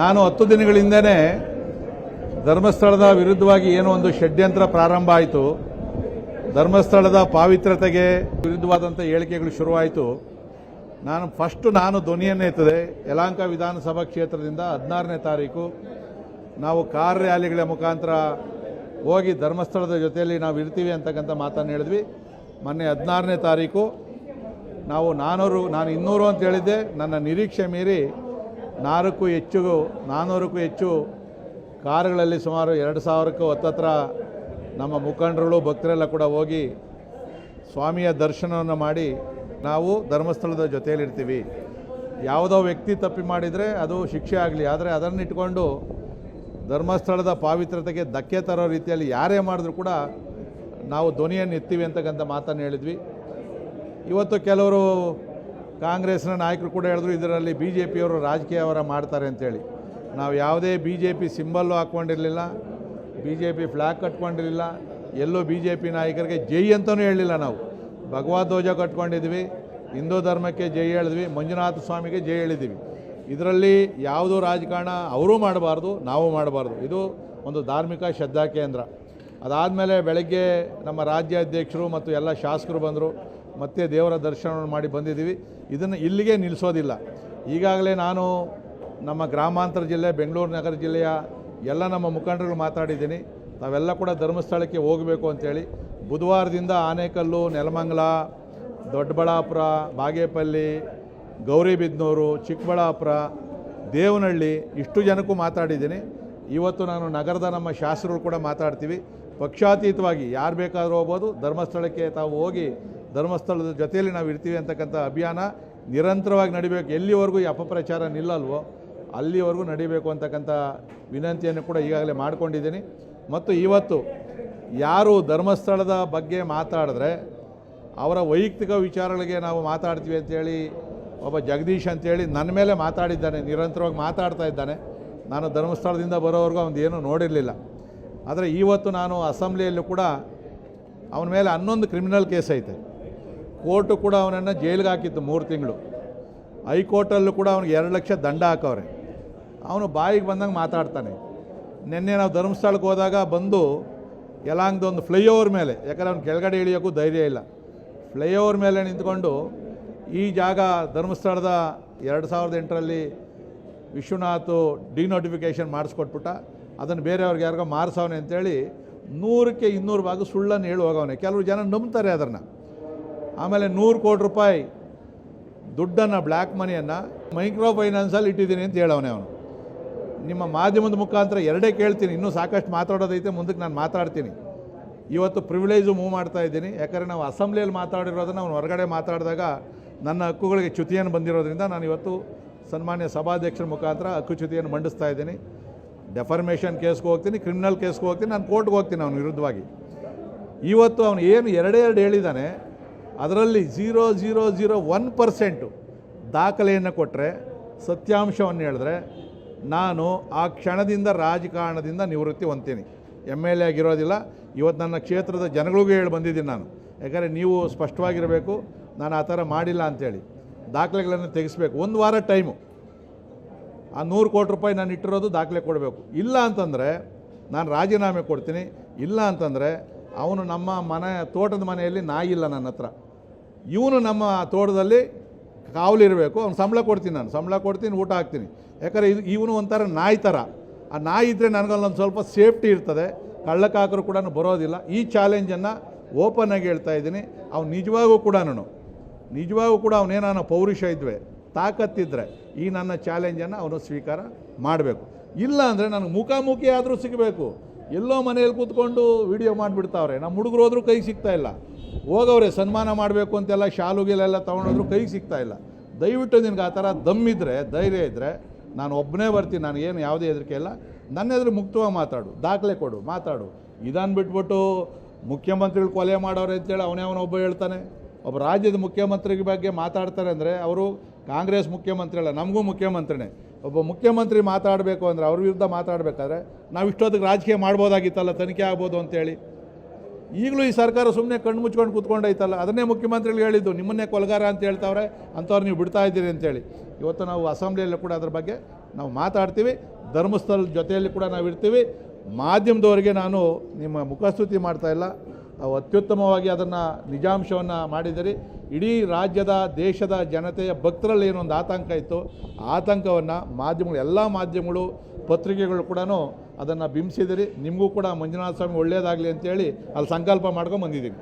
ನಾನು 10 ದಿನಗಳಿಂದನೇ ಧರ್ಮಸ್ಥಳದ ವಿರುದ್ಧವಾಗಿ ಏನೋ ಒಂದು ಷಡ್ಯಂತ್ರ ಪ್ರಾರಂಭ ಆಯಿತು. ಧರ್ಮಸ್ಥಳದ ಪಾವಿತ್ರ್ಯತೆಗೆ ವಿರುದ್ಧವಾದಂಥ ಹೇಳಿಕೆಗಳು ಶುರುವಾಯಿತು. ನಾನು ಧ್ವನಿಯನ್ನು ಎತ್ತದೆ. ಯಲಹಂಕ ವಿಧಾನಸಭಾ ಕ್ಷೇತ್ರದಿಂದ 16ನೇ ತಾರೀಕು ನಾವು ಕಾರ್ ರ್ಯಾಲಿಗಳ ಮುಖಾಂತರ ಹೋಗಿ ಧರ್ಮಸ್ಥಳದ ಜೊತೆಯಲ್ಲಿ ನಾವು ಇರ್ತೀವಿ ಅಂತಕ್ಕಂಥ ಮಾತನ್ನು ಹೇಳಿದ್ವಿ. ಮೊನ್ನೆ 16ನೇ ತಾರೀಕು ನಾನು 200 ಅಂತ ಹೇಳಿದ್ದೆ. ನನ್ನ ನಿರೀಕ್ಷೆ ಮೀರಿ 400ಕ್ಕೂ ಹೆಚ್ಚು ಕಾರುಗಳಲ್ಲಿ ಸುಮಾರು 2000ಕ್ಕೂ ಹತ್ತತ್ರ ನಮ್ಮ ಮುಖಂಡರುಗಳು ಭಕ್ತರೆಲ್ಲ ಕೂಡ ಹೋಗಿ ಸ್ವಾಮಿಯ ದರ್ಶನವನ್ನು ಮಾಡಿ ನಾವು ಧರ್ಮಸ್ಥಳದ ಜೊತೆಯಲ್ಲಿರ್ತೀವಿ. ಯಾವುದೋ ವ್ಯಕ್ತಿ ತಪ್ಪಿ ಮಾಡಿದರೆ ಅದು ಶಿಕ್ಷೆ ಆಗಲಿ, ಆದರೆ ಅದನ್ನಿಟ್ಕೊಂಡು ಧರ್ಮಸ್ಥಳದ ಪಾವಿತ್ರ್ಯತೆಗೆ ಧಕ್ಕೆ ತರೋ ರೀತಿಯಲ್ಲಿ ಯಾರೇ ಮಾಡಿದ್ರು ಕೂಡ ನಾವು ಧ್ವನಿಯನ್ನು ಎತ್ತೀವಿ ಅಂತಕ್ಕಂಥ ಮಾತನ್ನು ಹೇಳಿದ್ವಿ. ಇವತ್ತು ಕೆಲವರು ಕಾಂಗ್ರೆಸ್ನ ನಾಯಕರು ಕೂಡ ಹೇಳಿದ್ರು ಇದರಲ್ಲಿ BJPಯವರು ರಾಜಕೀಯವರ ಮಾಡ್ತಾರೆ ಅಂತೇಳಿ. ನಾವು ಯಾವುದೇ BJP ಸಿಂಬಲ್ಲು ಹಾಕ್ಕೊಂಡಿರಲಿಲ್ಲ, BJP ಫ್ಲ್ಯಾಗ್ ಕಟ್ಕೊಂಡಿರಲಿಲ್ಲ, ಎಲ್ಲೂ BJP ನಾಯಕರಿಗೆ ಜೈ ಅಂತಲೂ ಹೇಳಲಿಲ್ಲ. ನಾವು ಭಗವದ್ಧ್ವಜ ಕಟ್ಕೊಂಡಿದ್ವಿ, ಹಿಂದೂ ಧರ್ಮಕ್ಕೆ ಜೈ ಹೇಳಿದ್ವಿ, ಮಂಜುನಾಥ ಸ್ವಾಮಿಗೆ ಜೈ ಹೇಳಿದ್ದೀವಿ. ಇದರಲ್ಲಿ ಯಾವುದೂ ರಾಜಕಾರಣ ಅವರೂ ಮಾಡಬಾರ್ದು, ನಾವು ಮಾಡಬಾರ್ದು. ಇದು ಒಂದು ಧಾರ್ಮಿಕ ಶ್ರದ್ಧಾ ಕೇಂದ್ರ. ಅದಾದಮೇಲೆ ಬೆಳಗ್ಗೆ ನಮ್ಮ ರಾಜ್ಯಾಧ್ಯಕ್ಷರು ಮತ್ತು ಎಲ್ಲ ಶಾಸಕರು ಬಂದರು, ಮತ್ತೆ ದೇವರ ದರ್ಶನವನ್ನು ಮಾಡಿ ಬಂದಿದ್ದೀವಿ. ಇದನ್ನು ಇಲ್ಲಿಗೆ ನಿಲ್ಲಿಸೋದಿಲ್ಲ. ಈಗಾಗಲೇ ನಾನು ನಮ್ಮ ಗ್ರಾಮಾಂತರ ಜಿಲ್ಲೆ ಬೆಂಗಳೂರು ನಗರ ಜಿಲ್ಲೆಯ ಎಲ್ಲ ನಮ್ಮ ಮುಖಂಡರುಗಳು ಮಾತಾಡಿದ್ದೀನಿ. ತಾವೆಲ್ಲ ಕೂಡ ಧರ್ಮಸ್ಥಳಕ್ಕೆ ಹೋಗಬೇಕು ಅಂತೇಳಿ. ಬುಧವಾರದಿಂದ ಆನೇಕಲ್ಲು, ನೆಲಮಂಗಲ, ದೊಡ್ಡಬಳ್ಳಾಪುರ, ಬಾಗೇಪಲ್ಲಿ, ಗೌರಿಬಿದನೂರು, ಚಿಕ್ಕಬಳ್ಳಾಪುರ, ದೇವನಹಳ್ಳಿ ಇಷ್ಟು ಜನಕ್ಕೂ ಮಾತಾಡಿದ್ದೀನಿ. ಇವತ್ತು ನಾನು ನಗರದ ನಮ್ಮ ಶಾಸಕರು ಕೂಡ ಮಾತಾಡ್ತೀವಿ. ಪಕ್ಷಾತೀತವಾಗಿ ಯಾರು ಬೇಕಾದರೂ ಹೋಗ್ಬೋದು, ಧರ್ಮಸ್ಥಳಕ್ಕೆ ತಾವು ಹೋಗಿ ಧರ್ಮಸ್ಥಳದ ಜೊತೆಯಲ್ಲಿ ನಾವು ಇರ್ತೀವಿ ಅಂತಕ್ಕಂಥ ಅಭಿಯಾನ ನಿರಂತರವಾಗಿ ನಡಿಬೇಕು. ಎಲ್ಲಿವರೆಗೂ ಈ ಅಪಪ್ರಚಾರ ನಿಲ್ಲಲ್ವೋ ಅಲ್ಲಿವರೆಗೂ ನಡಿಬೇಕು ಅಂತಕ್ಕಂಥ ವಿನಂತಿಯನ್ನು ಕೂಡ ಈಗಾಗಲೇ ಮಾಡಿಕೊಂಡಿದ್ದೀನಿ. ಮತ್ತು ಇವತ್ತು ಯಾರು ಧರ್ಮಸ್ಥಳದ ಬಗ್ಗೆ ಮಾತಾಡಿದ್ರೆ ಅವರ ವೈಯಕ್ತಿಕ ವಿಚಾರಗಳಿಗೆ ನಾವು ಮಾತಾಡ್ತೀವಿ ಅಂತೇಳಿ ಒಬ್ಬ ಜಗದೀಶ್ ಅಂತೇಳಿ ನನ್ನ ಮೇಲೆ ಮಾತಾಡಿದ್ದಾನೆ, ನಿರಂತರವಾಗಿ ಮಾತಾಡ್ತಾ ಇದ್ದಾನೆ. ನಾನು ಧರ್ಮಸ್ಥಳದಿಂದ ಬರೋವರೆಗೂ ಅವನು ಏನೂ ನೋಡಿರಲಿಲ್ಲ. ಆದರೆ ಇವತ್ತು ನಾನು ಅಸೆಂಬ್ಲಿಯಲ್ಲೂ ಕೂಡ ಅವನ ಮೇಲೆ 11 ಕ್ರಿಮಿನಲ್ ಕೇಸ್ ಐತೆ. ಕೋರ್ಟು ಕೂಡ ಅವನನ್ನು ಜೈಲಿಗೆ ಹಾಕಿತ್ತು 3 ತಿಂಗಳು. ಹೈಕೋರ್ಟಲ್ಲೂ ಕೂಡ ಅವನಿಗೆ 2 ಲಕ್ಷ ದಂಡ ಹಾಕವ್ರೆ. ಅವನು ಬಾಯಿಗೆ ಬಂದಂಗೆ ಮಾತಾಡ್ತಾನೆ. ನಿನ್ನೆ ನಾವು ಧರ್ಮಸ್ಥಳಕ್ಕೆ ಹೋದಾಗ ಬಂದು ಯಲಹಂಕದ ಒಂದು ಫ್ಲೈಓವರ್ ಮೇಲೆ, ಯಾಕಂದರೆ ಅವ್ನು ಕೆಳಗಡೆ ಇಳಿಯೋಕ್ಕೂ ಧೈರ್ಯ ಇಲ್ಲ, ಫ್ಲೈಓವರ್ ಮೇಲೆ ನಿಂತ್ಕೊಂಡು ಈ ಜಾಗ ಧರ್ಮಸ್ಥಳದ 2008ರಲ್ಲಿ ವಿಶ್ವನಾಥ್ ಡಿನೋಟಿಫಿಕೇಷನ್ ಮಾಡಿಸ್ಕೊಟ್ಬಿಟ್ಟ, ಅದನ್ನು ಬೇರೆಯವ್ರಿಗೆ ಯಾರಿಗೋ ಮಾರಿಸವನೆ ಅಂತೇಳಿ 100ಕ್ಕೆ 200 ಭಾಗ ಸುಳ್ಳನ್ನು ಹೇಳಿ ಹೋಗವನೆ. ಕೆಲವರು ಜನ ನಂಬ್ತಾರೆ ಅದನ್ನು. ಆಮೇಲೆ 100 ಕೋಟಿ ರೂಪಾಯಿ ದುಡ್ಡನ್ನು, ಬ್ಲ್ಯಾಕ್ ಮನಿಯನ್ನು ಮೈಕ್ರೋ ಫೈನಾನ್ಸಲ್ಲಿ ಇಟ್ಟಿದ್ದೀನಿ ಅಂತ ಹೇಳವನೆ ಅವನು. ನಿಮ್ಮ ಮಾಧ್ಯಮದ ಮುಖಾಂತರ ಎರಡೇ ಕೇಳ್ತೀನಿ, ಇನ್ನೂ ಸಾಕಷ್ಟು ಮಾತಾಡೋದೈತೆ, ಮುಂದಕ್ಕೆ ನಾನು ಮಾತಾಡ್ತೀನಿ. ಇವತ್ತು ಪ್ರಿವಿಲೇಜು ಮೂವ್ ಮಾಡ್ತಾ ಇದ್ದೀನಿ. ಯಾಕಂದರೆ ನಾವು ಅಸೆಂಬ್ಲಿಯಲ್ಲಿ ಮಾತಾಡಿರೋದನ್ನು ಅವನು ಹೊರಗಡೆ ಮಾತಾಡಿದಾಗ ನನ್ನ ಹಕ್ಕುಗಳಿಗೆ ಚ್ಯುತಿಯನ್ನು ಬಂದಿರೋದ್ರಿಂದ ನಾನು ಇವತ್ತು ಸನ್ಮಾನ್ಯ ಸಭಾಧ್ಯಕ್ಷರ ಮುಖಾಂತರ ಹಕ್ಕುಚ್ಯುತಿಯನ್ನು ಮಂಡಿಸ್ತಾ ಇದ್ದೀನಿ. ಡೆಫರ್ಮೇಷನ್ ಕೇಸ್ಗೆ ಹೋಗ್ತೀನಿ, ಕ್ರಿಮಿನಲ್ ಕೇಸ್ಗೆ ಹೋಗ್ತೀನಿ, ನಾನು ಕೋರ್ಟ್ಗೆ ಹೋಗ್ತೀನಿ ಅವನ ವಿರುದ್ಧವಾಗಿ. ಇವತ್ತು ಅವನು ಏನು ಎರಡೇ ಹೇಳಿದ್ದಾನೆ, ಅದರಲ್ಲಿ 0.001% ದಾಖಲೆಯನ್ನು ಕೊಟ್ಟರೆ, ಸತ್ಯಾಂಶವನ್ನು ಹೇಳಿದ್ರೆ ನಾನು ಆ ಕ್ಷಣದಿಂದ ರಾಜಕಾರಣದಿಂದ ನಿವೃತ್ತಿ ಹೊಂದ್ತೀನಿ. MLA ಆಗಿರೋದಿಲ್ಲ. ಇವತ್ತು ನನ್ನ ಕ್ಷೇತ್ರದ ಜನಗಳಿಗೂ ಹೇಳಿ ಬಂದಿದ್ದೀನಿ ನಾನು. ಯಾಕಂದರೆ ನೀವು ಸ್ಪಷ್ಟವಾಗಿರಬೇಕು, ನಾನು ಆ ಥರ ಮಾಡಿಲ್ಲ ಅಂಥೇಳಿ. ದಾಖಲೆಗಳನ್ನು ತೆಗೆಸಬೇಕು. 1 ವಾರ ಟೈಮು. ಆ 100 ಕೋಟಿ ರೂಪಾಯಿ ನಾನು ಇಟ್ಟಿರೋದು ದಾಖಲೆ ಕೊಡಬೇಕು. ಇಲ್ಲ ಅಂತಂದರೆ ನಾನು ರಾಜೀನಾಮೆ ಕೊಡ್ತೀನಿ. ಇಲ್ಲ ಅಂತಂದರೆ ಅವನು ನಮ್ಮ ತೋಟದ ಮನೆಯಲ್ಲಿ ನಾಯಿ ಇಲ್ಲ ನನ್ನ ಹತ್ರ, ಇವನು ನಮ್ಮ ತೋಟದಲ್ಲಿ ಕಾವಲಿರಬೇಕು. ಅವ್ನು ಸಂಬಳ ಕೊಡ್ತೀನಿ, ನಾನು ಸಂಬಳ ಕೊಡ್ತೀನಿ, ಊಟ ಹಾಕ್ತೀನಿ. ಯಾಕಂದರೆ ಇವನು ಒಂಥರ ನಾಯಿ ಥರ. ಆ ನಾಯಿ ಇದ್ದರೆ ನನಗಲ್ಲೊಂದು ಸ್ವಲ್ಪ ಸೇಫ್ಟಿ ಇರ್ತದೆ, ಕಳ್ಳಕ್ಕಾಕರು ಕೂಡ ಬರೋದಿಲ್ಲ. ಈ ಚಾಲೆಂಜನ್ನು ಓಪನ್ನಾಗಿ ಹೇಳ್ತಾ ಇದ್ದೀನಿ. ಅವ್ನು ನಿಜವಾಗೂ ಕೂಡ ಅವನೇನಾನ ಪೌರುಷ ಇದ್ದರೆ, ತಾಕತ್ತಿದ್ದರೆ ಈ ನನ್ನ ಚಾಲೆಂಜನ್ನು ಅವನು ಸ್ವೀಕಾರ ಮಾಡಬೇಕು. ಇಲ್ಲ ಅಂದರೆ ನನಗೆ ಮುಖಾಮುಖಿ ಆದರೂ ಸಿಗಬೇಕು. ಎಲ್ಲೋ ಮನೆಯಲ್ಲಿ ಕೂತ್ಕೊಂಡು ವಿಡಿಯೋ ಮಾಡಿಬಿಡ್ತಾವ್ರೆ. ನಮ್ಮ ಹುಡುಗರು ಹೋದ್ರೂ ಕೈಗೆ ಸಿಗ್ತಾಯಿಲ್ಲ. ಹೋಗವ್ರೆ ಸನ್ಮಾನ ಮಾಡಬೇಕು ಅಂತೆಲ್ಲ ಶಾಲುಗಿಲೆಲ್ಲ ತೊಗೊಂಡೋದ್ರು ಕೈಗೆ ಸಿಗ್ತಾಯಿಲ್ಲ. ದಯವಿಟ್ಟು ನಿನಗೆ ಆ ಥರ ದಮ್ಮಿದ್ರೆ, ಧೈರ್ಯ ಇದ್ದರೆ ನಾನು ಒಬ್ಬನೇ ಬರ್ತೀನಿ. ನನಗೇನು ಯಾವುದೇ ಹೆದರಿಕೆ ಇಲ್ಲ. ನನ್ನ ಎದುರು ಮುಕ್ತವಾಗಿ ಮಾತಾಡು, ದಾಖಲೆ ಕೊಡು, ಮಾತಾಡು. ಇದನ್ನು ಬಿಟ್ಬಿಟ್ಟು ಮುಖ್ಯಮಂತ್ರಿಗಳು ಕೊಲೆ ಮಾಡೋರು ಅಂತೇಳಿ ಅವನೊಬ್ಬ ಹೇಳ್ತಾನೆ. ಒಬ್ಬ ರಾಜ್ಯದ ಮುಖ್ಯಮಂತ್ರಿ ಬಗ್ಗೆ ಮಾತಾಡ್ತಾರೆ ಅಂದರೆ ಅವರು ಕಾಂಗ್ರೆಸ್ ಮುಖ್ಯಮಂತ್ರಿ ಅಲ್ಲ, ನಮಗೂ ಮುಖ್ಯಮಂತ್ರಿನೇ. ಒಬ್ಬ ಮುಖ್ಯಮಂತ್ರಿ ಮಾತಾಡಬೇಕು ಅಂದರೆ ಅವ್ರ ವಿರುದ್ಧ ಮಾತಾಡಬೇಕಾದ್ರೆ ನಾವು ಇಷ್ಟೊತ್ತಿಗೆ ರಾಜಕೀಯ ಮಾಡ್ಬೋದಾಗಿತ್ತಲ್ಲ, ತನಿಖೆ ಆಗ್ಬೋದು ಅಂತೇಳಿ. ಈಗಲೂ ಈ ಸರ್ಕಾರ ಸುಮ್ಮನೆ ಕಣ್ಣು ಮುಚ್ಕೊಂಡು ಕೂತ್ಕೊಂಡೈತಲ್ಲ. ಅದನ್ನೇ ಮುಖ್ಯಮಂತ್ರಿಗಳು ಹೇಳಿದ್ದು, ನಿಮ್ಮನ್ನೇ ಕೊಲಗಾರ ಅಂತ ಹೇಳ್ತಾವ್ರೆ, ಅಂಥವ್ರು ನೀವು ಬಿಡ್ತಾ ಇದ್ದೀರಿ ಅಂತೇಳಿ. ಇವತ್ತು ನಾವು ಅಸೆಂಬ್ಲಿಯಲ್ಲೂ ಕೂಡ ಅದ್ರ ಬಗ್ಗೆ ನಾವು ಮಾತಾಡ್ತೀವಿ. ಧರ್ಮಸ್ಥಳದ ಜೊತೆಯಲ್ಲಿ ಕೂಡ ನಾವು ಇರ್ತೀವಿ. ಮಾಧ್ಯಮದವರಿಗೆ ನಾನು ನಿಮ್ಮ ಮುಖಸ್ತುತಿ ಮಾಡ್ತಾಯಿಲ್ಲ, ತಾವು ಅತ್ಯುತ್ತಮವಾಗಿ ಅದನ್ನು ನಿಜಾಂಶವನ್ನು ಮಾಡಿದಿರಿ. ಇಡೀ ರಾಜ್ಯದ ದೇಶದ ಜನತೆಯ ಭಕ್ತರಲ್ಲಿ ಏನೊಂದು ಆತಂಕ ಇತ್ತು, ಆತಂಕವನ್ನು ಮಾಧ್ಯಮಗಳು, ಎಲ್ಲ ಮಾಧ್ಯಮಗಳು, ಪತ್ರಿಕೆಗಳು ಕೂಡ ಅದನ್ನು ಬಿಂಬಿಸಿದಿರಿ. ನಿಮಗೂ ಕೂಡ ಮಂಜುನಾಥ ಸ್ವಾಮಿ ಒಳ್ಳೆಯದಾಗಲಿ ಅಂತೇಳಿ ಅಲ್ಲಿ ಸಂಕಲ್ಪ ಮಾಡ್ಕೊಂಡು ಬಂದಿದ್ದೀವಿ.